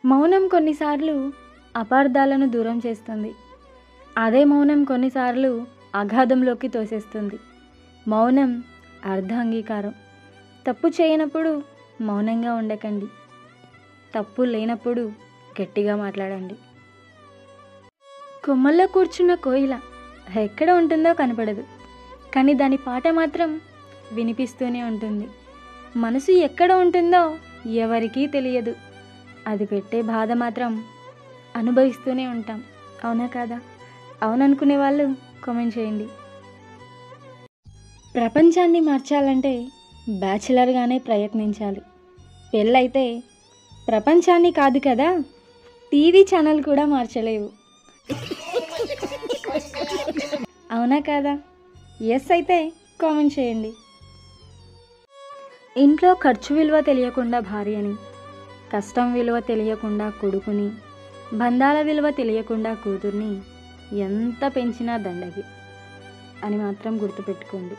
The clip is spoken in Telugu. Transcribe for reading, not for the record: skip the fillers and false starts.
మౌనం కొన్నిసార్లు అపార్థాలను దూరం చేస్తుంది. అదే మౌనం కొన్నిసార్లు అగాధంలోకి తోసేస్తుంది. మౌనం అర్ధాంగీకారం. తప్పు చేయనప్పుడు మౌనంగా ఉండకండి. తప్పు లేనప్పుడు గట్టిగా మాట్లాడండి. కొమ్మల్లో కూర్చున్న కోయిల ఎక్కడ ఉంటుందో కనపడదు, కానీ దాని పాట మాత్రం వినిపిస్తూనే ఉంటుంది. మనసు ఎక్కడ ఉంటుందో ఎవరికీ తెలియదు. అది పెట్టే బాధ మాత్రం అనుభవిస్తూనే ఉంటాం. అవునా కాదా? అవుననుకునే వాళ్ళు కామెంట్ చేయండి. ప్రపంచాన్ని మార్చాలంటే బ్యాచిలర్గానే ప్రయత్నించాలి. పెళ్ళైతే ప్రపంచాన్ని కాదు కదా, టీవీ ఛానల్ కూడా మార్చలేవు. అవునా కాదా? ఎస్ అయితే కామెంట్ చేయండి. ఇంట్లో ఖర్చు విలువ తెలియకుండా భార్యని, కష్టం విలువ తెలియకుండా కొడుకుని, బంధాల విలువ తెలియకుండా కూతుర్ని ఎంత పెంచినా దండగి అని మాత్రం గుర్తుపెట్టుకోండి.